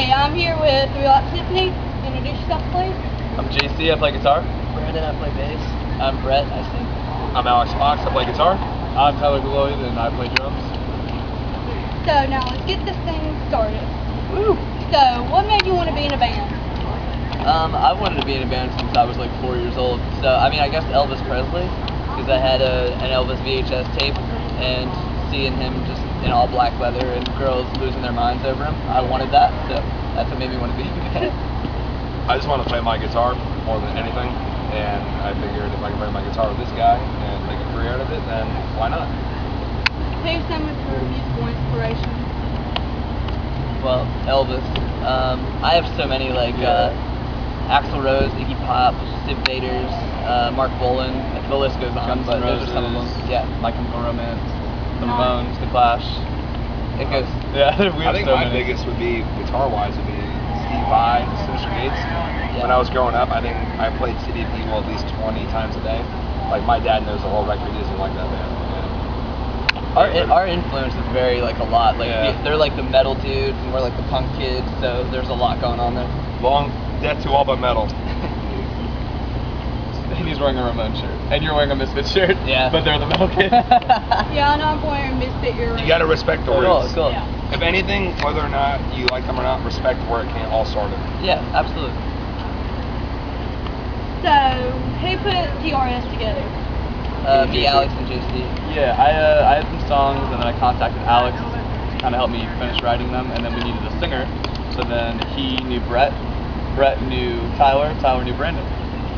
Okay, I'm here with Relapse Symphony. Introduce yourself, please. I'm JC, I play guitar. Brandon, I play bass. I'm Brett, I sing. I'm Alex Fox, I play guitar. I'm Tyler Lloyd, and I play drums. So now let's get this thing started. Woo! So, what made you want to be in a band? I wanted to be in a band since I was like 4 years old. So, I mean, I guess Elvis Presley, because I had an Elvis VHS tape, and seeing him just in all black leather and girls losing their minds over him, I wanted that. So, that's what made me want to be in a band. I just want to play my guitar more than anything, and I figured if I can play my guitar with this guy and make a career out of it, then why not? Who's some of your musical inspirations? Well, Elvis. I have so many, like Axl Rose, Iggy Pop, Sid Vators, Mark Bolan. The list goes on, Guns but N' those are some of them. Roses, Yeah. My Chemical Romance, The Nice. Ramones, The Clash. It goes. Yeah, we I have think so my many. biggest would be, guitar-wise, would be Steve Vai and Sinister Gates. When I was growing up, I think I played City of Evil at least 20 times a day. Like, my dad knows the whole record isn't like that band. Our influence is very like a lot. Like Yeah. they're like the metal dudes, and we're like the punk kids. So there's a lot going on there. Long death to all but metal. And he's wearing a Ramones shirt. And you're wearing a Misfits shirt. Yeah. But they're the metal kids. Yeah, I know I'm wearing Misfit earrings. You gotta respect the Cool, roots. cool. Yeah. If anything, whether or not you like them or not, respect where it all started. Yeah, absolutely. So, who put TRS together? Me, Alex, and JC. Yeah, I had some songs, and then I contacted Alex to kind of help me finish writing them, and then we needed a singer. So then he knew Brett, Brett knew Tyler, Tyler knew Brandon.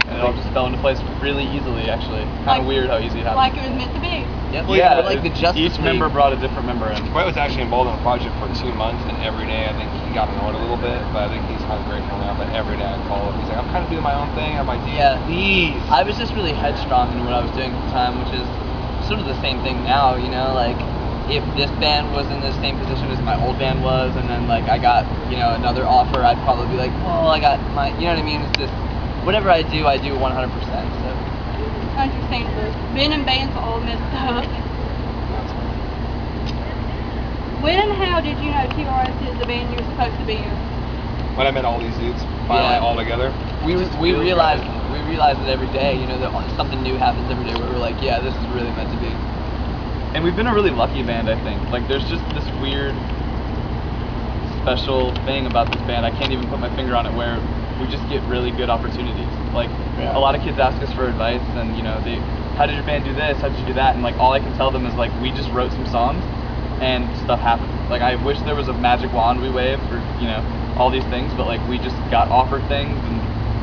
And it all just fell into place really easily, actually. Kind of weird how easy it happened. Like it was meant to be. Yep. Yeah, we're like the Justice each League. member brought a different member in. Brett was actually involved in the project for 2 months, and every day I think he got annoyed a little bit, but I think he's kind of grateful now. But every day I call him, he's like, I'm kind of doing my own thing. I'm like, dude, Yeah. please. I was just really headstrong in what I was doing at the time, which is sort of the same thing now, you know, like if this band was in the same position as my old band was, and then like I got, you know, another offer, I'd probably be like, well, I got my, you know what I mean? It's just, whatever I do 100%, so. Understandable. Being in bands all messed up. When and how did you know TRS is the band you were supposed to be in? When I met all these dudes, finally Yeah. all together. We realized it every day, you know, that something new happens every day where we're like, yeah, this is really meant to be. And we've been a really lucky band, I think. Like, there's just this weird, special thing about this band. I can't even put my finger on it, where we just get really good opportunities. Like, Yeah. a lot of kids ask us for advice, and, you know, how did your band do this? How did you do that? And, like, all I can tell them is, like, we just wrote some songs, and stuff happened. Like, I wish there was a magic wand we waved for, you know, all these things, but, like, we just got offered things, and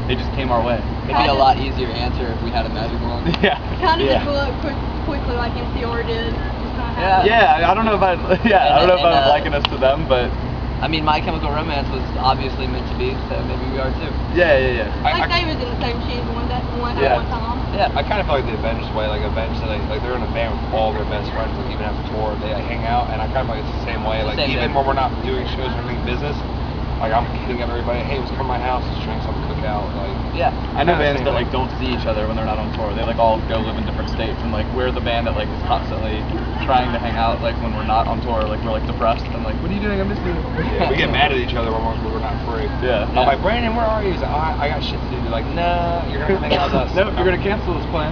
they just came our way. It'd be a lot easier answer if we had a magic wand. Yeah. Kind of yeah. developed quickly like NCR did. Just kinda Yeah. happened. Yeah, I don't know if I would liken us to them, but I mean, My Chemical Romance was obviously meant to be, so maybe we are too. yeah. Like they was in the same shoes one Yeah. time. Yeah. I kind of feel like the Avenged way, like Avenged, like they're in a band with all their best friends, like even after tour, they like, hang out, and I kind of feel like it's the same way. Like Same even thing. when we're not doing shows or doing business, like I'm hitting up everybody, hey, let's come to my house, let's drink some cookout, like. Yeah. I know Kinda bands same that thing. like don't see each other when they're not on tour. They like all go live in different states, and like we're the band that like is constantly trying to hang out. Like when we're not on tour, like we're like depressed and like, what are you doing? I miss you. Yeah, we get mad at each other when we're not free. Yeah. I'm like, Brandon, where are you? He's like, oh, I got shit to do. They're like, nah, you're gonna hang out with us. No, you're gonna cancel this plan.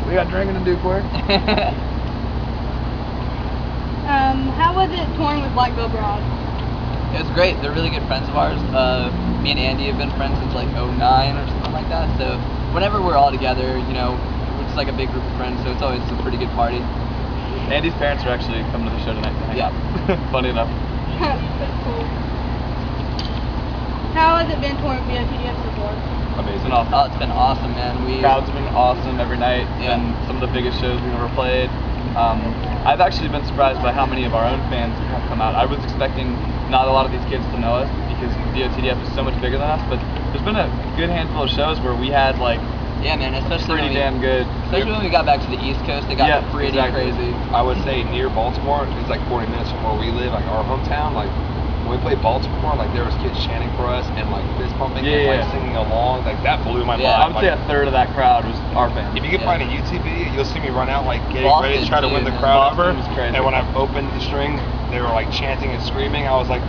We got drinking to do, quick. How was it touring with Black Veil Bride? It was great. They're really good friends of ours. Me and Andy have been friends since like '09 or something like that. So whenever we're all together, you know, it's like a big group of friends. So it's always a pretty good party. Andy's parents are actually coming to the show tonight to hang Yeah. out. Funny enough. That's cool. How has it been touring with BOTDF so far? It's Amazing. been awesome. Oh, it's been awesome, man. Crowd's been awesome every night, Yeah. and some of the biggest shows we've ever played. I've actually been surprised by how many of our own fans have come out. I was expecting not a lot of these kids to know us because BOTDF is so much bigger than us, but there's been a good handful of shows where we had like Yeah, man. Especially pretty when we, damn good. especially when we got back to the East Coast, they got Yeah, pretty exactly. crazy. I would say near Baltimore, it's like 40 minutes from where we live, like our hometown. Like when we played Baltimore, like there was kids chanting for us and like fist pumping and like singing along, like that blew my mind. I would like, say a third of that crowd was our fans. If you can find a YouTube video, you'll see me run out like getting Boston ready to try to win too, the man. crowd Boston over. was crazy. And when I opened the string, they were like chanting and screaming. I was like,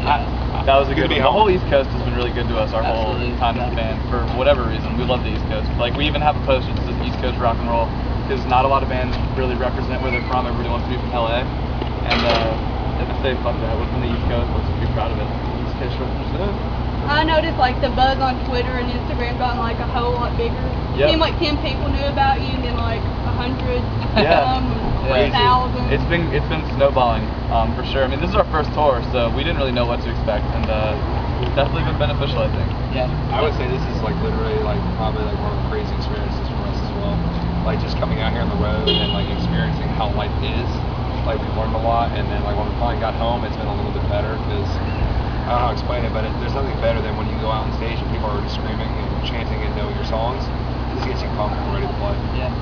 that was a good one. The whole home. East Coast has been really good to us our whole time as a band for whatever reason. We love the East Coast. Like we even have a poster that says East Coast rock and roll because not a lot of bands really represent where they're from. Everybody wants to be from LA. And I say fuck that. We're from the East Coast. Let's be proud of it. East Coast represent. I noticed like the buzz on Twitter and Instagram gotten like a whole lot bigger. Yep. Seemed like 10 people knew about you, and then like 100, Yeah. some, Crazy. 1,000. It's been snowballing for sure. I mean, this is our first tour, so we didn't really know what to expect, and it's definitely been beneficial, I think. Yeah. I would say this is like literally like probably like one of the crazy experiences for us as well. Like just coming out here on the road and like experiencing how life is. Like we've learned a lot, and then like when we finally got home, it's been a little bit better because I don't know how to explain it, but there's nothing better than when you go out on stage and people are already screaming and chanting and know your songs. This gets you pumped and ready to play. Yeah.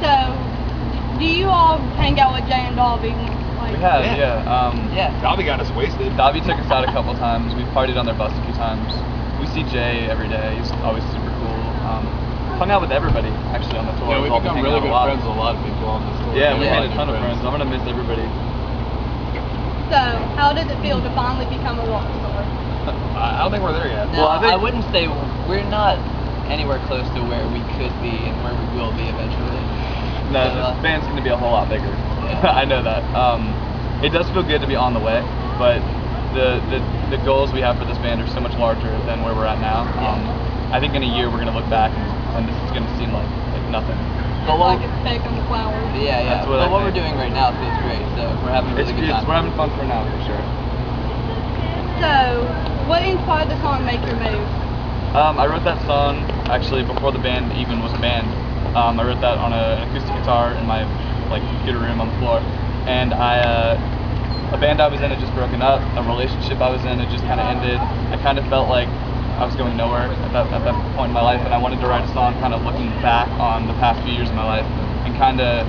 So, do you all hang out with Jay and Dolby? Like, We have, Yeah. Dobby got us wasted. Dobby took us out a couple times. We've partied on their bus a few times. We see Jay every day. He's always super cool. Hung out with everybody actually on the tour. Yeah, we've All become hanging really out good a lot. friends with a lot of people on this tour. Yeah, we Yeah. made a ton of friends. I'm gonna miss everybody. So, how does it feel to finally become a rock star? I don't think we're there yet. No, Well, I think- I wouldn't say we're not anywhere close to where we could be and where we will be eventually. No, So, this band's gonna be a whole lot bigger. Yeah. I know that. It does feel good to be on the way, but the goals we have for this band are so much larger than where we're at now. I think in a year we're gonna look back and this is gonna seem like nothing. But Like a speck on the flowers. Yeah, That's what I But what we're think. doing right now feels great, so we're having a really good time. We're having fun for now for sure. So, what inspired the song Make Your Move? I wrote that song actually before the band even was a band. I wrote that on an acoustic guitar in my computer room on the floor, and a band I was in had just broken up. A relationship I was in had just kind of ended. I kind of felt like I was going nowhere at that point in my life, and I wanted to write a song kind of looking back on the past few years of my life and kind of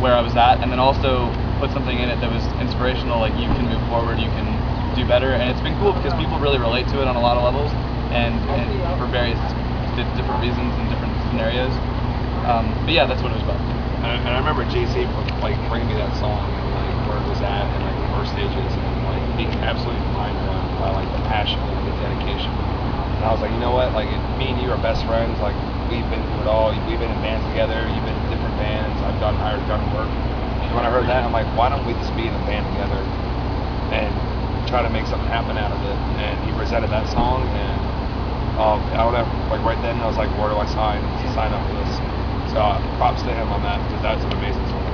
where I was at, and then also put something in it that was inspirational, like you can move forward, you can do better, and it's been cool because people really relate to it on a lot of levels, and for various different reasons and different scenarios. But yeah, that's what it was about. And I remember JC like bringing me that song and like where it was at and like the first stages and like being absolutely mind blown by like the passion and the dedication. And I was like, you know what? Like me and you are best friends. Like we've been through it all. We've been in bands together. You've been in different bands. I've done work. And when I heard that, I'm like, why don't we just be in a band together and try to make something happen out of it? And he presented that song and I would have like right then I was like, where do I sign to sign up for this? So props to him on that because that's an amazing song.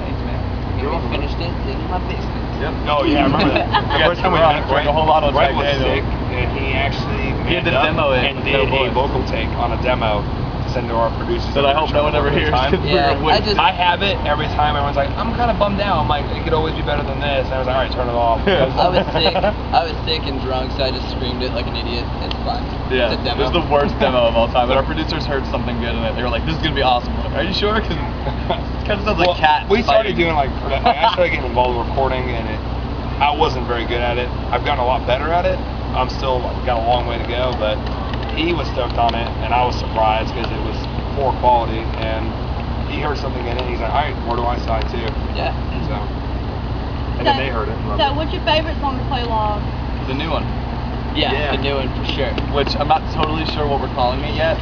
Thanks, man. We finished it in my basement. Yep. Oh yeah, I remember that. The first time we met, Drank a whole lot of Brett Jack was Daniels. sick, and he actually He had to manned up demo it and with did no a voice. vocal take on a demo to send to our producers. That I hope no one ever hears. Yeah, I have it every time. Everyone's like, I'm kind of bummed out. I'm like, it could always be better than this. And I was like, all right, turn it off. I was sick and drunk, so I just screamed it like an idiot. It's fine. Yeah, It's a it demo. was the worst demo of all time. But our producers heard something good in it. They were like, "This is gonna be awesome." I'm like, are you sure? Because it kind of sounds like cats. We started fighting. doing like I started getting involved with recording, and I wasn't very good at it. I've gotten a lot better at it. I'm still got a long way to go, but he was stoked on it, and I was surprised because it was poor quality, and he heard something in it. And he's like, all right, where do I sign to? Yeah. So, and then they heard it. and loved So, it. what's your favorite song to play live? The new one, Yeah. The new one for sure. which I'm not totally sure what we're calling it yet.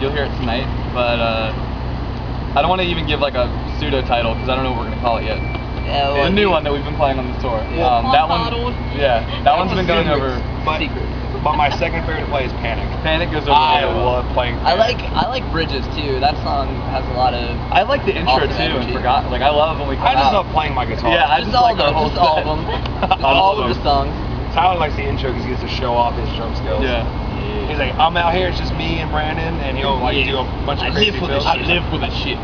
You'll hear it tonight, but I don't want to even give like a pseudo title because I don't know what we're gonna call it yet. Yeah, well, The new one that we've been playing on the tour. Yeah. That one, Untitled. yeah, that one's been going over. But, Secret. but my second favorite to play is Panic. Panic goes over. I really well. love playing I Panic. like Bridges too. That song has a lot of. I like the intro Awesome too, and energy. forgot. Like I love when we come I just out. love playing my guitar. Yeah, I Just just all like our whole just all of set. them. Just All all of of the them. songs. Tyler likes the intro because he gets to show off his drum skills. Yeah. He's like, I'm out here, it's just me and Brandon, and he'll like do a bunch of crazy fills. I live for the shit.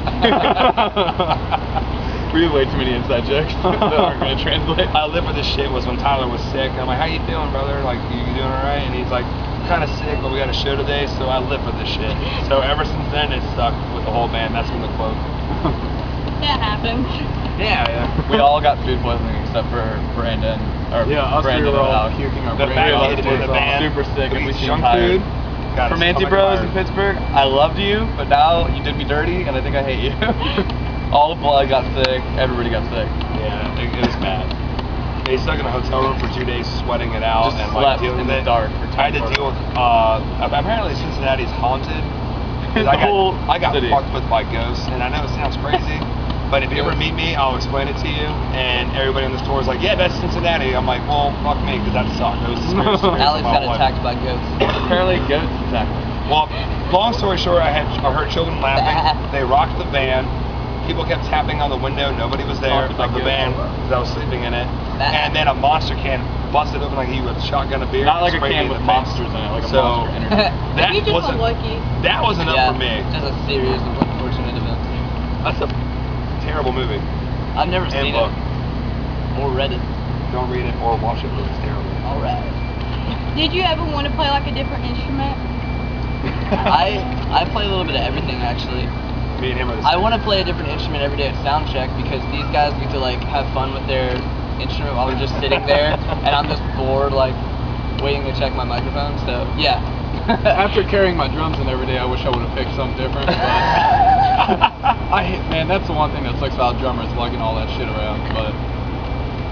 We have way too many inside jokes that aren't gonna translate. I live for this shit was when Tyler was sick. I'm like, how you feeling, brother? Like, you doing all right? And he's like, kind of sick, but we got a show today, so I live for this shit. So ever since then, it's stuck with the whole band. That's been the quote. That happens. Yeah. We all got food poisoning except for Brandon. Or Yeah, us three Brandon were all and Alex. puking our The brains fact out. that in the van, super sick and we eat seemed junk tired. food. God, For it's Manti stomach Bros fire. in Pittsburgh, I loved you, but now you did me dirty, and I think I hate you. All the blood got sick. Everybody got sick. Yeah, it was bad. They stuck in a hotel room for 2 days, sweating it out, Just and like slept dealing in with the it. dark for I had to 24 deal with. Apparently, Cincinnati's haunted. 'Cause The whole I got city. fucked with by ghosts, and I know it sounds crazy, but if you ever meet me, I'll explain it to you. And everybody in the store is like, "Yeah, that's Cincinnati." I'm like, "Well, fuck me, because that sucked. It was the scariest experience Alex of my got life." attacked by ghosts. Apparently, goats attacked me. Well, long story short, I heard children laughing. They rocked the van. People kept tapping on the window. Nobody was there Haunted of by the van ghosts. because I was sleeping in it. And then a monster can busted open like he with a shotgun of beer. Not like a sprayed me can in with the face. monsters in it, like a So, monster energy. That You just wasn't unlucky. that was enough for me. Just a series of unfortunate events. That's a terrible movie. I've never And seen book. it or read it. Don't read it or watch it, but it's terrible. All right. Did you ever want to play like a different instrument? I play a little bit of everything actually. Me and him are the I same. want to play a different instrument every day at sound check because these guys get to like have fun with their instrument while we're just sitting there, and I'm just bored like waiting to check my microphone. So yeah. After carrying my drums in every day, I wish I would have picked something different. But man, that's the one thing that sucks about drummers, lugging all that shit around. But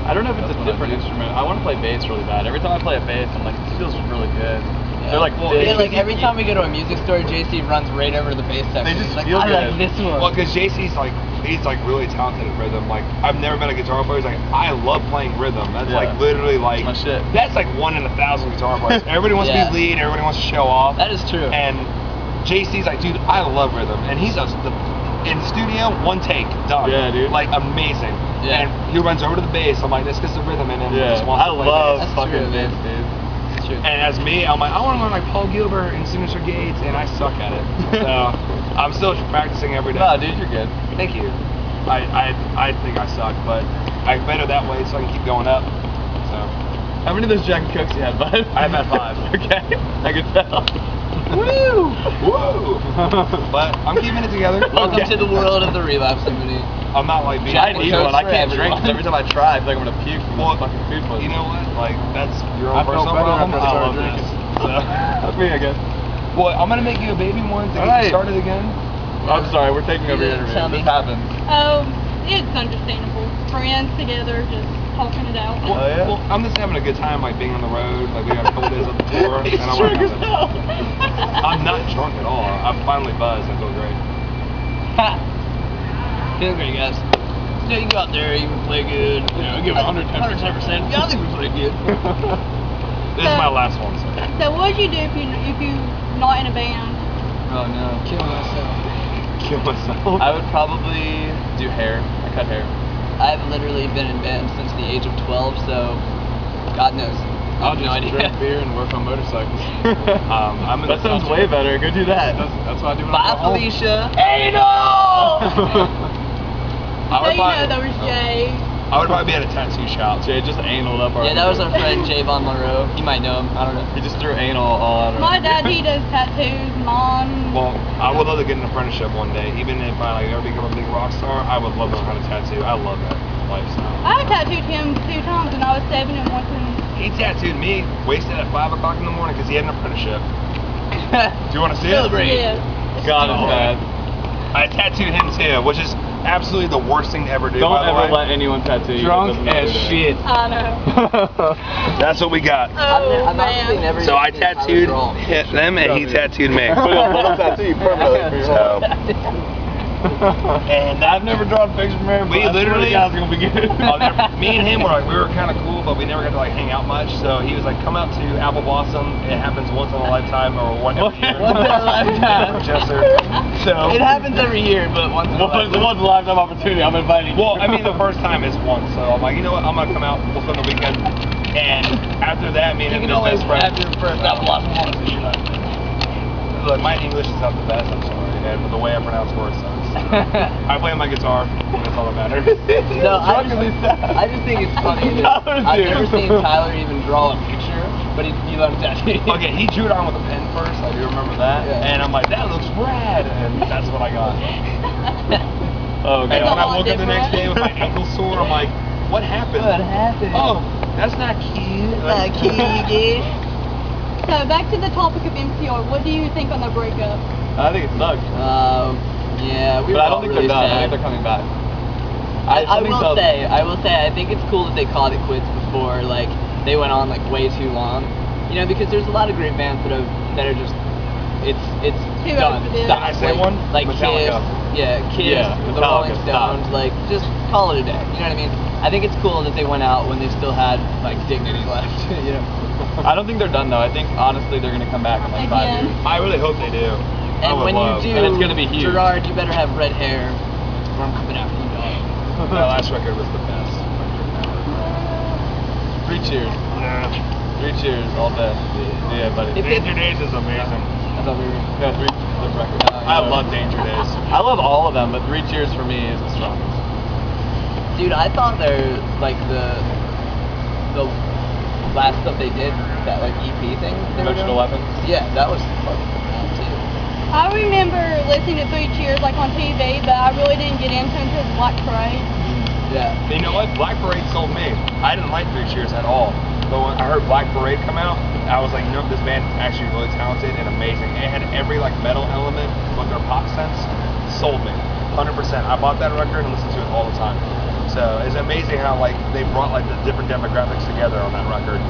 I don't know if it's That's a what I different do. instrument. I want to play bass really bad. Every time I play a bass, I'm like, this feels really good. Yeah. They're like well, big. yeah, like every time we go to a music store, JC runs right over to the bass section. just He's like, feel I good. like this one. Well, because JC's like, he's like really talented at rhythm. Like, I've never met a guitar player who's like, I love playing rhythm. That's Yeah. like literally like, That's my shit. that's like 1 in 1,000 guitar players. Everybody wants Yeah. to be lead, everybody wants to show off. That is true. And JC's like, dude, I love rhythm. And he's in studio, 1 take, done. Yeah, dude. Like, amazing. Yeah. And he runs over to the bass. I'm like, this gets the rhythm in him. He Yeah, just wants I to play love bass. That's fucking true, bass, man. dude. It's true. And as me, I'm like, I want to learn like Paul Gilbert and Signature Gates, and I suck at it. So I'm still practicing every day. No, dude, you're good. Thank you. I think I suck, but I'm better that way, so I can keep going up. So How many of those Jack and Cokes you had, bud? I've had 5. Okay, I can tell. Woo! Woo! But I'm keeping it together. Welcome to the world of the Relapse Symphony. I'm not like being. I Jack and need Cokes one. I for can't drink everyone. 'cause every time I try, I feel like I'm gonna puke from Well, fucking food poisoning. You know what? Like that's your I own felt personal better problem. after I I started love drinking. this. So, That's me, I guess. well, I'm gonna make you a baby one to get Alright. you started again. I'm sorry, we're taking over your interview. Tell me. This happens. It's understandable. Friends together, just talking it out. Well, Oh, yeah? well, I'm just having a good time, like being on the road. Like we got a couple days on the tour, He's and I'm drunk like, as hell. I'm not drunk at all. I'm finally buzzed. I feel great. Feeling great, guys. Yeah, you go out there, you can play good. You know, give it 110%. Yeah, I think we played good. This is my last one. So. So what would you do if you not in a band? Oh no. Kill myself. Kill myself. I would probably do hair. I cut hair. I've literally been in band since the age of 12, so God knows. I I'll have just no idea. drink beer and work on motorcycles. I'm in That the sounds sunset. way better. Go do that. That's what I do when I Bye, go home. Felicia. I So would you know probably, there was Jay. I would probably be at a tattoo shop. Jay just analed up our. Yeah, that was our friend Javon Monroe. You might know him. I don't know. He just threw anal all out. My dad, he does tattoos. Mom. Well, I would love to get an apprenticeship one day. Even if I like ever become a big rock star, I would love to learn how to tattoo. I love that lifestyle. I tattooed him 2 times when I was 7 and once when. He tattooed me, wasted at 5 o'clock in the morning because he had an apprenticeship. Do you want to see Celebrate. it? Yeah. God is bad. I tattooed him too, which is absolutely the worst thing to ever do. Don't by the ever way. let anyone tattoo you. Drunk That doesn't as matter. shit. I know. That's what we got. Oh, I've honestly man. never So I even seen Tyler tattooed draw. them, and he tattooed me. Put a tattoo you permanently for your So, whole and I've never drawn pictures from him. We but I swear to literally- God, it's gonna be good. me and him were like, we were kind of cool, but we never got to like hang out much. So he was like, come out to Apple Blossom. It happens once in a lifetime, or one every year. Once in a lifetime. Chester. So It happens every year, but once in a One lifetime. lifetime opportunity. I'm inviting you. well, I mean, the first time is once. So I'm like, you know what? I'm gonna come out. We'll spend the weekend. And after that, me and You him can are always best friends. have your first Apple Blossom once a year. Look, my English is not the best. I'm sorry, and the way I pronounce words sucks. I play my guitar. And that's all that matters. No, I just think it's funny that I've never seen Tyler even draw a picture, but he learned tattooing. Okay, he drew it on with a pen first. I do remember that. Yeah. And I'm like, that looks rad. And that's what I got. Oh, And okay. when I all woke up the next day with my different. ankle sore, I'm like, what happened? What happened? Oh, that's not cute. Not cute. So back to the topic of MCR. What do you think on the breakup? I think it sucks. Yeah, we But were I don't all think really they're done. I sad. think they're coming back. I will say, I think it's cool that they called it quits before, like, they went on, like, way too long. You know, because there's a lot of great bands that are just, it's Too done. old for this. Stop. Can I say one? Like Kiss, Metallica. Kiss, Yeah, the Rolling Metallica, stop. Stones, like, just call it a day. You know what I mean? I think it's cool that they went out when they still had, like, dignity left, you know? I don't think they're done though. I think honestly they're gonna come back in like 5 Again. years. I really hope they do. I And would when love. you do, And it's gonna be huge. Gerard, you better have red hair, or I'm coming after you, dog. The last record was the best. 3 cheers. Nah. 3 cheers all day. Yeah, buddy. If Danger Days is amazing. I thought we were. Yeah, 3 the record. I love Danger Days. I love all of them, but 3 cheers for me is the strongest. Dude, I thought they're like the last stuff they did, that like EP thing. They were Conventional doing. Weapons. Yeah, that was fucking cool too. I remember listening to Three Cheers like on TV, but I really didn't get into it until Black Parade. Yeah. You know what? Black Parade sold me. I didn't like 3 Cheers at all. But when I heard Black Parade come out, I was like, you know, this band is actually really talented and amazing. It had every like metal element, but their pop sense sold me. 100%. I bought that record and listened to it all the time. So it's amazing how like they brought like the different demographics together on that record.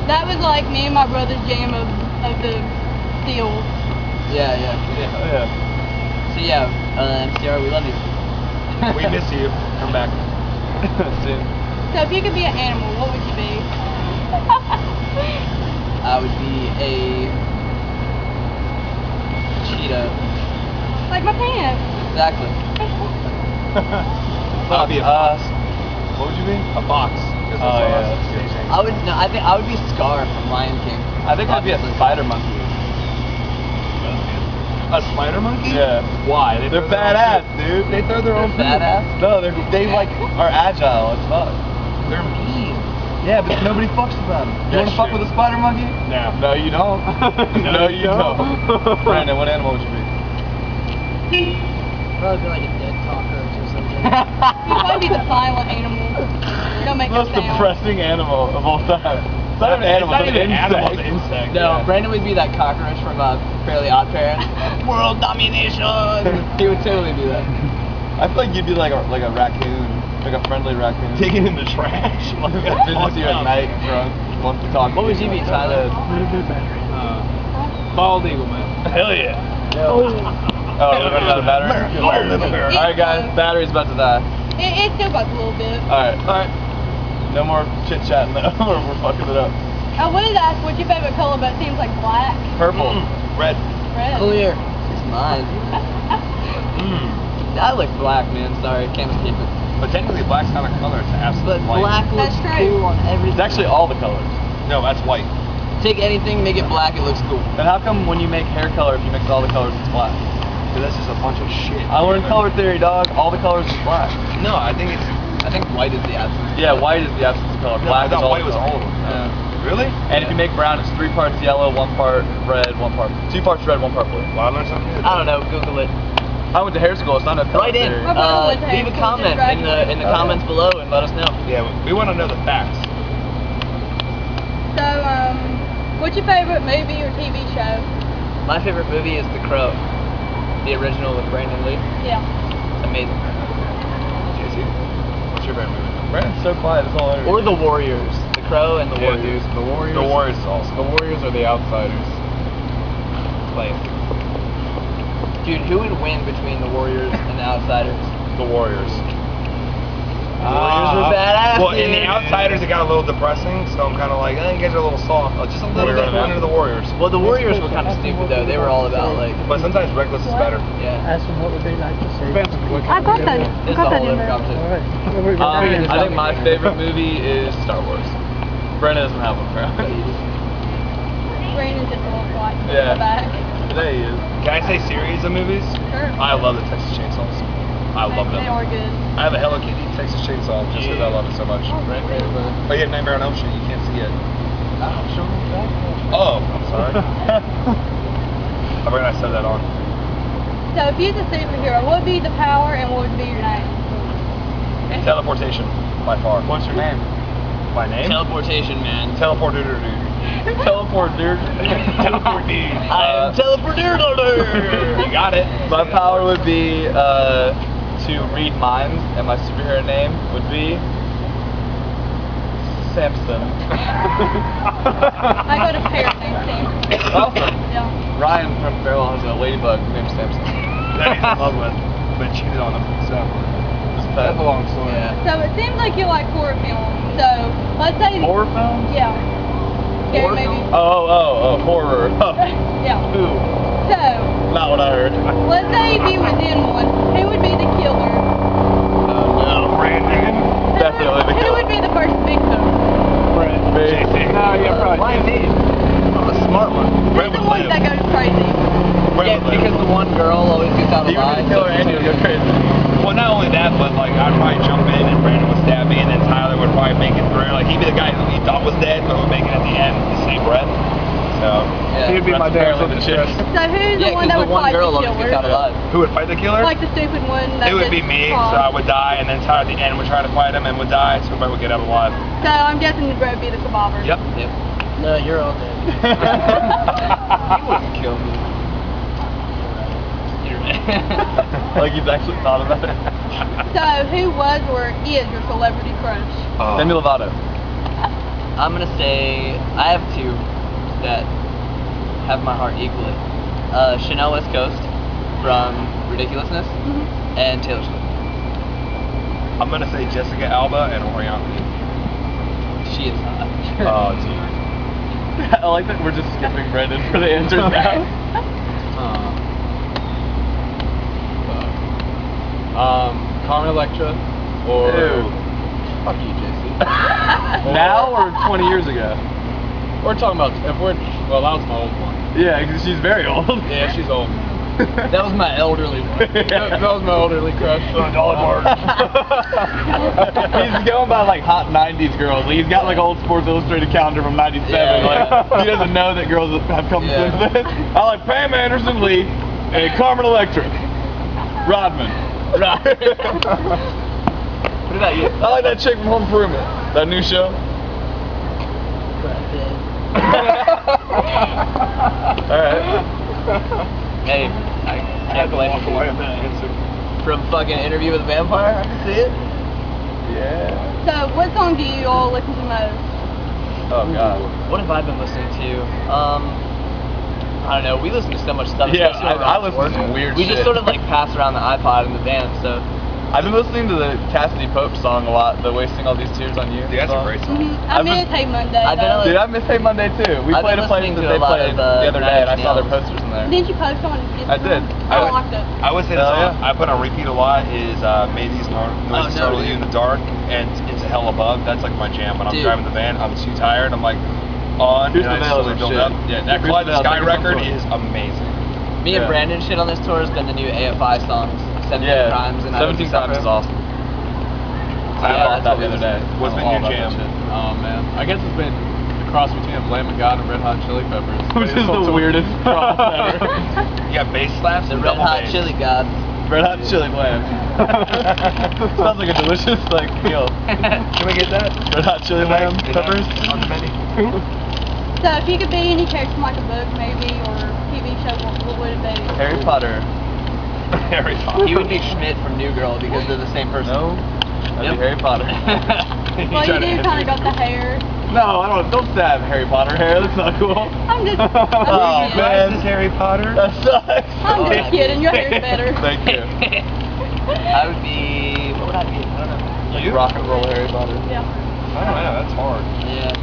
That was like me and my brother's jam of the Steel. Yeah. Oh, yeah. So yeah, MCR, we love you. We miss you. Come back. Soon. So if you could be an animal, what would you be? I would be a cheetah. Like my pants. Exactly. I'll be a fox. What would you be? A fox. Oh, yeah, that's good. I think I would be Scar from Lion King. I think I'd be a Obviously. spider monkey. A spider monkey? Yeah. Why? They're throw their own badass, food. dude. They throw their own They're food. badass? No, they like are agile as fuck. They're mean. Yeah, but nobody fucks with them. You That's wanna fuck true. with a spider monkey? No. No, you don't. No, you don't. Brandon, what animal would you be? Probably be like a dead cockroach or something. You'd probably be the silent animal. Don't make no Most sound. depressing animal of all time. It's not an animal, It's not it's even an an animal, insect. it's an insect. No, yeah. Brandon would be that cockroach from Fairly Odd Parents. World domination. He would totally do that. I feel like you'd be like a raccoon, like a friendly raccoon. Digging in the trash. Like That visits you at night drunk, wants to talk. What would you be, Tyler? Bald eagle, man. Hell yeah. Oh, we're running out of battery? Alright guys, battery's about to die. It still got a little bit. Alright. No more chit chatting though, or we're fucking it up. I wanted to ask what's your favorite color, but it seems like black. Purple. Red. Red. Clear. It's mine. I like black, man. Sorry, can't escape it. But technically black's not a color, it's But absolute white. black looks That's true. cool on everything. It's actually all the colors. No, that's white. Take anything, make it black, it looks cool. Then how come when you make hair color, if you mix all the colors, it's black? Because that's just a bunch of shit. I learned color theory, dog. All the colors is black. No, I think White is the absence. Yeah, white is the absence of color. No, Black I is thought all white was color. all of them. Yeah. Really? And if you make brown, it's 3 parts yellow, 1 part red, 1 part 2 parts red, 1 part blue. Well, I learned something new. I don't know, Google it. I went to hair school. It's not a color Write in. theory. My brother went to Leave a high school, comment just in the graduated. comments below and let us know. Yeah, we want to know the facts. So, what's your favorite movie or TV show? My favorite movie is The Crow, the original with Brandon Lee. Yeah. It's amazing. JC, what's your favorite movie? Brandon's so quiet. It's all over. Or The Warriors. The Crow and The Yeah, Warriors. dude, the Warriors. The Warriors is awesome. The Warriors are the outsiders. Like Dude, who would win between The Warriors and The Outsiders? The Warriors. Warriors were badass, Well, in the dude. Outsiders, it got a little depressing, so I'm kind of like, you guys are a little soft. Just a little bit under the Warriors. Well, the Warriors were kind of stupid though. They were all about like, But sometimes Reckless is better. yeah. Ask them what would they like to say. depends on what I got that. It's the whole other conversation. All right. What were you I think my favorite movie is Star Wars. Brandon doesn't have one, apparently. Brandon just a little quiet. Yeah. Back. Today he is. Can I say series of movies? Sure. I love the Texas Chainsaws. I love them. They are good. I have a Hello Kitty Texas Chainsaw just because I love it so much. But you have Nightmare on Elm Street, you can't see it. Oh, I'm sorry. I forgot I said that on. So if you're the superhero, what would be the power and what would be your name? Teleportation, by far. What's your name? My name? Teleportation, man. Teleporter. Teleport dude. Teleport dude. I am teleporter. You got it. My power would be to read minds, and my superhero name would be Samson. I got a pair named Sam. Awesome. Yeah. Ryan from Farewell has a ladybug named Samson. That he's in love with, but cheated on him. So that's a long story. Yeah. So it seems like you like horror films. So let's say. Horror films? Yeah. Scary Horror movie. films? Oh, horror. Yeah. Ooh, So not what I heard. let's say if you was in one, who would be the killer? No. Brandon. Definitely the Who killer. would be the first victim? No, yeah, probably. Why me? I'm a smart one. Who's the one that goes crazy? Yeah, because the one girl always gets out He would alive. be the killer and he would go crazy. Well, not only that, but like I'd probably jump in and Brandon would stab me, and then Tyler would probably make it through. Like he'd be the guy who he thought was dead, but would make it at the end with the same breath. So Yeah. He'd be my that's dad. apparently the chick. So who's the Yeah, one that because would the one fight girl the always gets out killer? alive. Who would fight the killer? Like the stupid one. That It would gets be me, caught. so I would die, and then Tyler at the end would try to fight him and would die, so everybody would get out alive. So I'm guessing Brett would be the survivor. Yep. Yep. No, you're all dead. You wouldn't kill me. Like he's actually thought about it. So who was or is your celebrity crush? Demi Lovato. I'm gonna say I have two that have my heart equally. Chanel West Coast from Ridiculousness and Taylor Swift. I'm gonna say Jessica Alba and Oriana. She is hot. Oh, geez. I like that we're just skipping Brandon for the answers now. Carmen Electra or Ew. fuck you, JC. Now or 20 years ago? We're talking about if we're well, that was my old one. Yeah, because she's very old. Yeah, she's old. That was my elderly one. That was my elderly crush. He's going by like hot 90s girls. He's got like old Sports Illustrated calendar from 97. Yeah. Like he doesn't know that girls have come Yeah. since then. I like Pam Anderson Lee and Carmen Electra. Rodman. What about you? I like that chick from Home Improvement. That new show. Alright. Hey, I can't blame you. From fucking Interview with a Vampire, I can see it. Yeah. So what song do you all listen to most? Oh god. What have I been listening to? I don't know. We listen to so much stuff. Yeah, especially I around listen to work. some weird We shit. just sort of like pass around the iPod in the van, so. I've been listening to the Cassidy Pope song a lot, the Wasting All These Tears on You. Yeah, that's a song. great song. I I've been- miss Hey Monday. I've been though. Dude, I miss Hey Monday too. We I've played been a place listening that to they a lot played of, the other day, and I saw their Nine Inch posters in there. Didn't you post on Instagram? I did. I liked it. I would say the Hell song yeah. I put on repeat a lot is May These Noises no, Startle dude. You in the Dark and Into Hell Above. That's like my jam. When I'm Dude. driving the van, I'm too tired. I'm like on, Here's and the I Veil slowly is build shit. up. Yeah, that Here's Clyde the the Veil, Sky take it record from is amazing. Me and Yeah. Brandon shit on this tour has been the new AFI songs, 17 Yeah, Crimes and 17 Crimes is awesome. I Yeah, bought that's that what the other we day. What's I'm been all your about jam? that shit. Oh man, I guess it's been a cross between a Lamb of God and Red Hot Chili Peppers. Which is the weirdest cross ever. You got bass slaps The and Red double Hot bass. Chili God. Red Hot Chili Lamb. Sounds like a delicious like meal. Can we get that? Red Hot Chili Lamb Is that peppers. on the menu? So if you could be any character from like a book, maybe, or TV show, what would it be? Harry Potter. Harry Potter. He would be Schmidt from New Girl because they're the same person. No. That'd be Harry Potter. Well, you do kind of got the hair. No, I don't Stab Harry Potter hair. That's not cool. I'm just. Oh, I'm just kidding. man. This is Harry Potter. That sucks. I'm just kidding. Your hair's better. Thank you. I would be. What would I be? I don't know. Like rock and roll Harry Potter. Yeah. I don't know. That's hard. Yeah.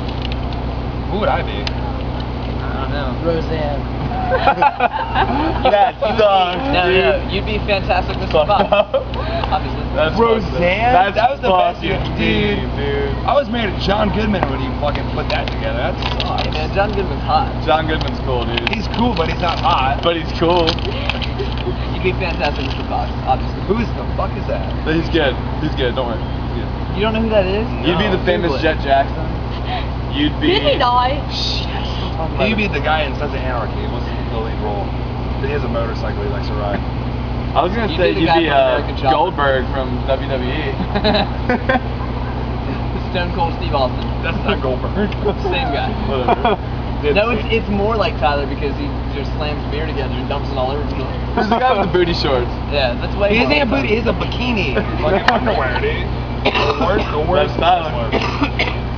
Who would I be? I don't know. Roseanne. That sucks, No, dude. no, you'd be fantastic Mr. Fuck Fox. up. Obviously. That's Roseanne? That's That was the best fucking dude. deep, dude. I was married to John Goodman when you fucking put that together. That sucks. Hey man, John Goodman's hot. John Goodman's cool, dude. He's cool, but he's not hot. But he's cool. You'd be fantastic Mr. Fox, obviously. Who the fuck is that? But he's good. He's good. Don't worry. He's good. You don't know who that is? You'd be the famous Google it. Jet Jackson. You'd be. Did he die? He'd be the guy in Sons of Anarchy. What's the lead role? He has a motorcycle he likes to ride. I was gonna You'd say be the you'd guy be from American Chopper. Goldberg from WWE. Stone Cold Steve Austin. That's not Goldberg. Same guy. Whatever. No, it's more like Tyler because he just slams beer together and dumps it all over the place. Who's the guy with the booty shorts? Yeah, that's way He more isn't a like booty, he's a bikini. Like an underwear, dude. The worst. That's Tyler.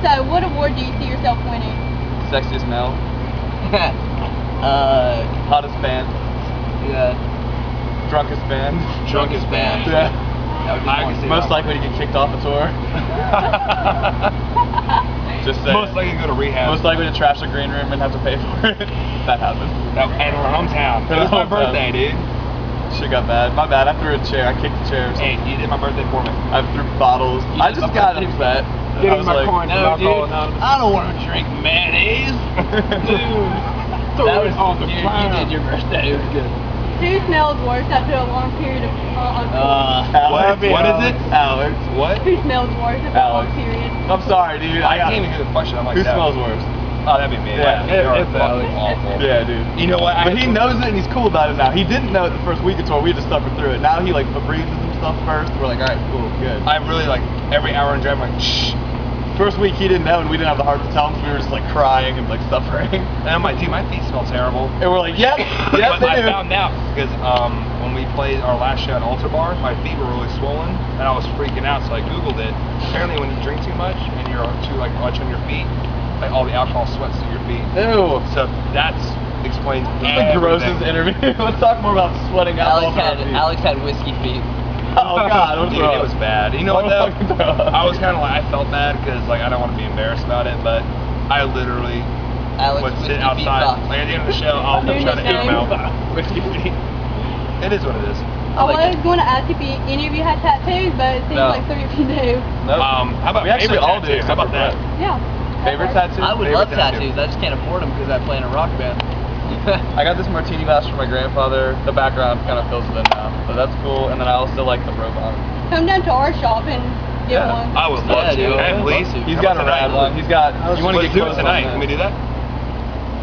So, what award do you see yourself winning? Sexiest male. Tyler. Hottest band. Yeah. Drunkest band. Drunkest band. Yeah. That would be I more. can see Most that. likely to get kicked off a tour. Just saying. Most likely to go to rehab. Most likely to trash the green room and have to pay for it. That happened. At our hometown. It was my birthday, dude. Shit got bad. My bad. I threw a chair. I kicked the chair. Hey, you did my birthday for me. I threw bottles. You I did just my got birthday. upset. Give I me was my like, coin from No, Alcohol dude. Anonymous. I don't want to drink mayonnaise. Dude. Throw it on the you ground. did your birthday. It was good. Who smells worse after a long period of Alex. What is it? Alex. What? Who smells worse after a long Alex. period? I'm sorry, dude. I can't even get a question. I'm like, Who that. smells worse? Oh, that'd be me. Yeah, it's Alex. awful. Yeah, dude. You know what? But he knows it and he's cool about it now. He didn't know it the first week of tour. We had to suffer through it. Now he like breathes some stuff first. We're like, all right, cool, good. I really like every hour and drive. I'm like, shh. First week he didn't know and we didn't have the heart to tell him, so we were just like crying and like suffering. And I'm like, dude, my feet smell terrible. And we're like, yep, yep, But they I do. found out because when we played our last show at Altar Bar, my feet were really swollen and I was freaking out. So I googled it. Apparently, when you drink too much and you're too like much on your feet, like all the alcohol sweats through your feet. Ew. So that's explains This is the grossest interview. Let's talk more about sweating alcohol. Alex had whiskey feet. Oh God, what's Dude, wrong? it was bad. You know what though? I was kind of like, I felt bad because like I don't want to be embarrassed about it, but I literally Alex would sit whiskey feet outside. rock. Like at the end of the show, I'll New try to air nickname. them out. Whiskey feet. It is what it is. I like was going to ask if any of you had tattoos, but it seems No. like 3 of you do. Nope. How about We actually favorite all do, tattoo? How except about for that? Brett. Yeah. Favorite tattoo? I would Favorite love tattoo. tattoos. I just can't afford them because I play in a rock band. I got this martini glass from my grandfather. The background kind of fills it in now, but that's cool. And then I also like the robot. Come down to our shop and get Yeah. one. I would love Yeah, to. dude, Hey, I would please. love to. He's How got a about rad tonight? one. He's got. You want to Let's get do it close tonight? on Can we do that?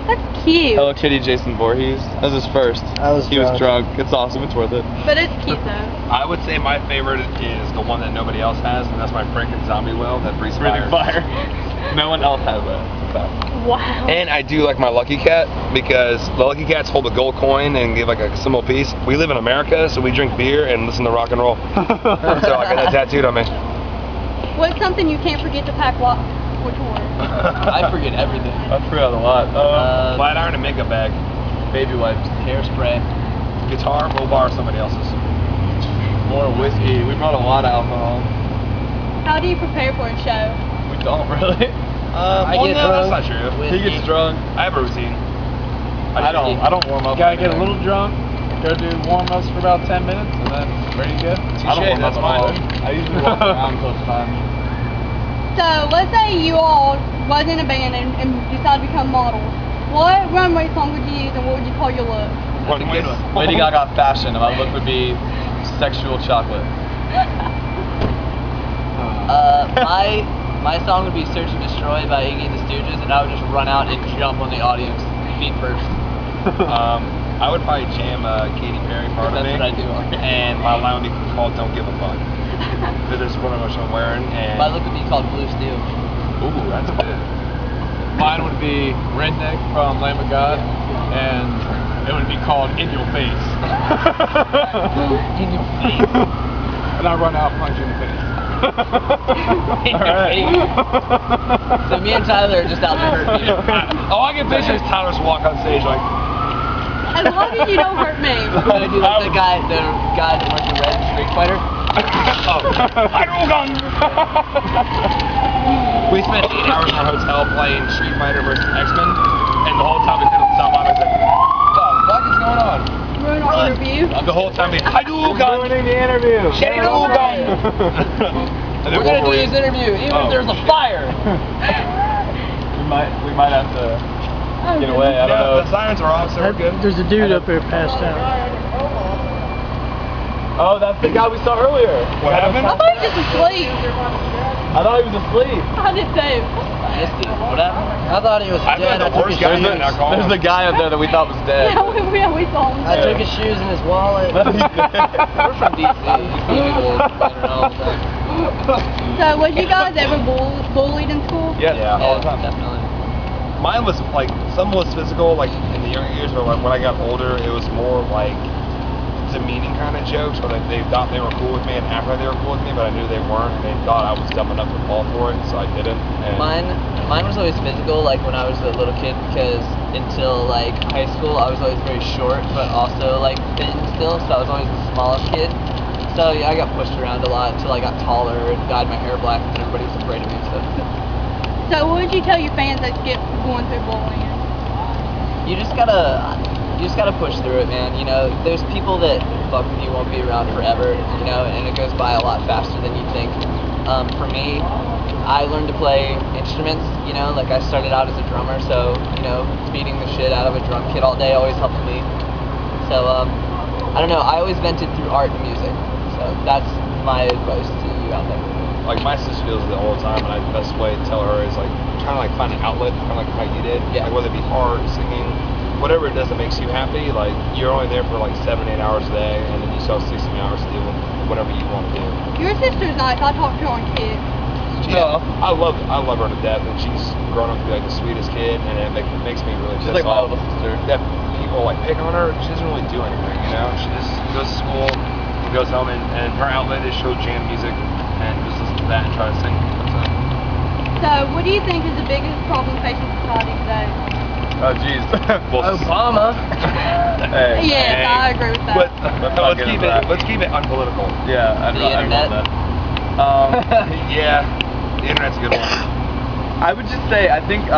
That's cute. Hello Kitty, Jason Voorhees. That was his first. He was drunk. It's awesome. It's worth it. But it's cute though. I would say my favorite is the one that nobody else has, and that's my freaking zombie whale that breathes Breathing fire. fire. No one else has that. It's a fact. Wow. And I do like my Lucky Cat because the Lucky Cats hold a gold coin and give like a symbol piece. We live in America, so we drink beer and listen to rock and roll. So I got that tattooed on me. What's something you can't forget to pack which one? I forget everything. I forgot a lot. Flat iron and makeup bag. Baby wipes. Hairspray. Guitar, we'll borrow somebody else's. More whiskey. We brought a lot of alcohol. How do you prepare for a show? We don't really. I get no, that's drunk. not true. He gets drunk. I have a routine. I don't warm up. Gotta get a little drunk, go do warm-ups for about 10 minutes, and then ready to go. I don't warm up That's at all. fine. I usually walk around until it's time. So let's say you all was in a band and decided to become models. What runway song would you use and what would you call your look? That's a good one. Lady Gaga fashion. And my look would be sexual chocolate. My song would be Search and Destroy by Iggy and the Stooges, and I would just run out and jump on the audience feet first. I would probably jam Katy Perry part of That's me. what I do. And my line would be called Don't Give a Fuck. Because there's one of us I'm wearing and My look would be called Blue Steel. ooh, that's good. Mine would be Redneck from Lamb of God, and it would be called In Your Face. In your face. And I run out and punch you in the face. In your face. So me and Tyler are just out there hurting you. All I can picture is Tyler's walk on stage like As long as you don't hurt me. We're gonna do like the guy that wears the red Street Fighter. We spent 8 hours in our hotel playing Street Fighter versus X-Men, and the whole time we couldn't stop on. I was like, what the fuck is going on? Ruin our interview. The whole time we Hadouken! Ruining the interview. Hadouken! We're gonna do this interview even if there's a fire. We might have to get away. I don't know. The sirens are off, so we're good. There's a dude up here passed out. Oh, that's the guy we saw earlier. What happened? I thought he was just asleep. I thought he was asleep. I did too. Missed it. What happened? I thought he was I dead. thought the worst guy in alcohol. There's the guy up there that we thought was dead. Yeah, we saw him. I took his shoes and his wallet. We're from DC. You see people running around all the time. So, was you guys ever bullied in school? Yes, Yeah. all the time. Definitely. Mine was like, some was physical, like in the younger years, but like when I got older, it was more like demeaning kind of jokes, where they thought they were cool with me, and after they were cool with me, but I knew they weren't, and they thought I was dumb enough to fall for it, so I didn't. And Mine was always physical, like when I was a little kid, because until like high school, I was always very short, but also like thin still, so I was always the smallest kid. So yeah, I got pushed around a lot until I got taller and dyed my hair black, and everybody was afraid of me. So, what would you tell your fans that get going through bullying? You just gotta push through it, man. You know, there's people that fuck with you, won't be around forever, you know, and it goes by a lot faster than you think. For me, I learned to play instruments, you know, like I started out as a drummer, so, you know, beating the shit out of a drum kit all day always helped me. So, I don't know, I always vented through art and music, so that's my advice to you out there. like my sister deals with it all the time, and the best way to tell her is like trying to like find an outlet, kind of like how you did. Yeah. Like whether it be art, singing, whatever it does that makes you happy. Like you're only there for like 7-8 hours a day, and then you still have 16 hours to do whatever you want to do. Your sister's nice. I talked to her on kids. Yeah, I love her to death, and she's grown up to be like the sweetest kid, and it makes me really She's pissed like my off little sister. that people like pick on her. She doesn't really do anything, you know. She just goes to school, goes home, and her outlet is show jam music, and just listen to that and try to sing. So, what do you think is the biggest problem facing society today? Oh, jeez. Obama. Hey. Yes, I agree with that. But let's keep it unpolitical. Yeah, I'd love internet. that. Yeah, the internet's a good one. I would just say I think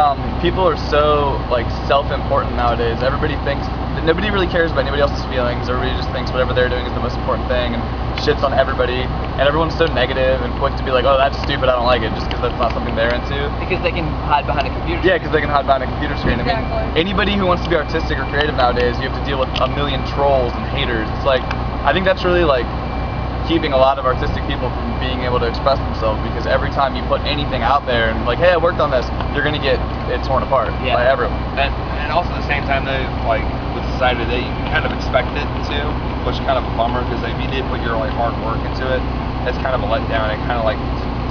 people are so like self-important nowadays. Everybody thinks that nobody really cares about anybody else's feelings. Everybody just thinks whatever they're doing is the most important thing and shits on everybody. And everyone's so negative and quick to be like, oh, that's stupid, I don't like it, just because that's not something they're into. Because they can hide behind a computer. Yeah, because they can hide behind a computer screen. I mean, Exactly. anybody who wants to be artistic or creative nowadays, you have to deal with a million trolls and haters. It's like, I think that's really like keeping a lot of artistic people from being able to express themselves, because every time you put anything out there and like, hey, I worked on this, you're gonna get it torn apart by everyone. And also at the same time, though, like with society today, you kind of expect it to, which is kind of a bummer, because if you did put your like hard work into it, it's kind of a letdown. It kind of like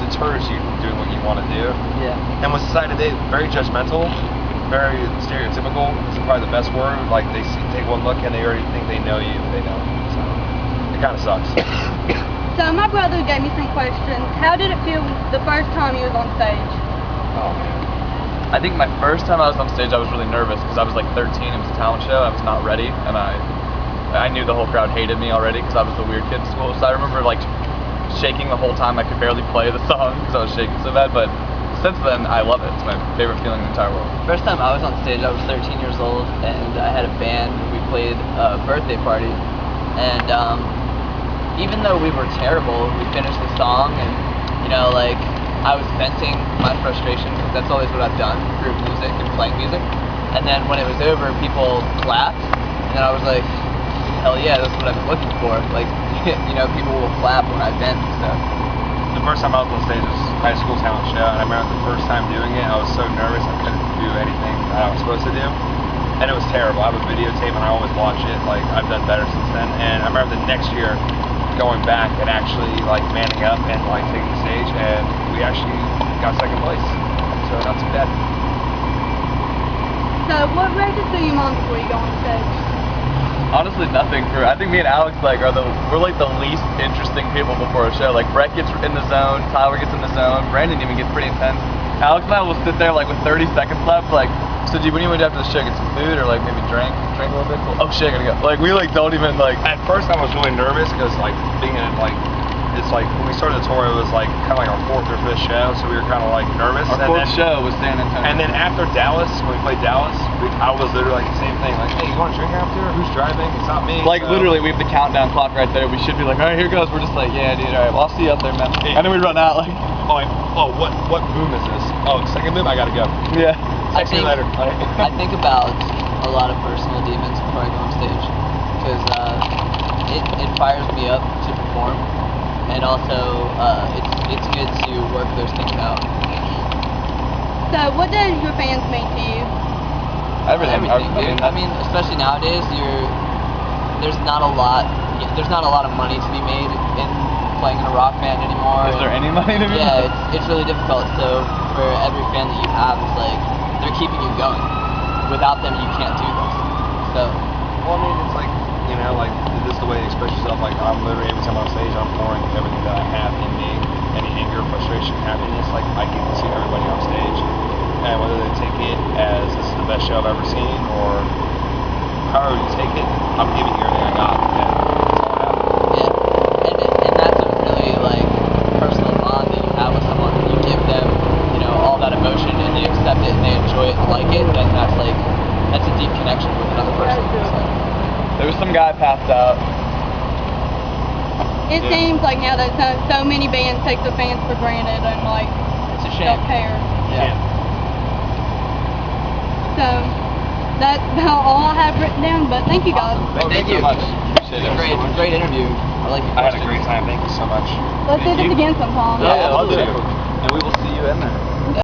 deters you from doing what you want to do. Yeah. And with society today, very judgmental, very stereotypical. Is probably the best word. Like they take one look and they already think they know you, but they don't. So it kind of sucks. So, my brother gave me some questions. How did it feel the first time you was on stage? Oh man. I think my first time I was on stage, I was really nervous because I was like 13. It was a talent show. I was not ready, and I knew the whole crowd hated me already because I was the weird kid in school. So I remember like shaking the whole time. I could barely play the song because I was shaking so bad. But since then, I love it. It's my favorite feeling in the entire world. First time I was on stage, I was 13 years old, and I had a band. We played a birthday party, and even though we were terrible, we finished the song, and you know, like I was venting my frustration because that's always what I've done through music and playing music. And then when it was over, people clapped, and then I was like, hell yeah, that's what I've been looking for. Like, you know, people will clap when I vent and stuff. The first time I was on stage was high school talent show, and I remember the first time doing it, I was so nervous I couldn't do anything that I was supposed to do, and it was terrible. I have a videotape and I always watch it. Like I've done better since then, and I remember the next year going back and actually like manning up and like taking the stage, and we actually got second place, so not too bad. So, what races through your mind before you go on stage? Honestly, nothing. I think me and Alex we're like the least interesting people before a show. Like Brett gets in the zone, Tyler gets in the zone, Brandon even gets pretty intense. Alex and I will sit there like with 30 seconds left, like, so what do you want to do after the show? Get some food or like maybe drink a little bit? Oh shit, I gotta go. Like we like don't even like. At first I was really nervous because like being in like, it's like when we started the tour, it was like kind of like our 4th or 5th show, so we were kind of like nervous. Our 4th show was San Antonio. And then after Dallas, when we played Dallas, I was literally like the same thing. Like, hey, you want to drink after? Who's driving? It's not me. Like so. literally, we have the countdown clock right there. We should be like, all right, here goes. We're just like, yeah, dude, all right, well, I'll see you up there, man. And then we run out like, what boom is this? Oh, second boom, I gotta go. yeah. Text me later. I think about a lot of personal demons before I go on stage, because it fires me up to perform, and also it's good to work those things out. So, what does your fans mean to you? Everything. Dude. I mean, especially nowadays, there's not a lot of money to be made in playing in a rock band anymore. Is there any money to be made? Yeah, it's really difficult. So for every fan that you have, it's like they're keeping you going. Without them, you can't do this. So. Well, I mean, it's like, you know, like, this is the way to express yourself. Like, I'm literally, every time on stage, I'm pouring everything that I have in me, any anger, frustration, happiness. Like, I get to see everybody on stage, and whether they take it as this is the best show I've ever seen, or however you take it, I'm giving you everything I got, and that's all I have. Yeah, and that's a really, like, personal bond that you have with someone. When you give them, you know, all that emotion, and they accept it, and they enjoy it and like it, then that's a deep connection with another person. So. There was some guy passed out. It seems like now that so many bands take the fans for granted and like It's a shame. don't care. Yeah. So that's about all I have written down. But thank you guys. Awesome. Thank you so much. Appreciate it. Great interview. I like your I had a questions. great time. Thank you so much. Let's do this again sometime. Yeah, I'll do it. absolutely. And we will see you in there.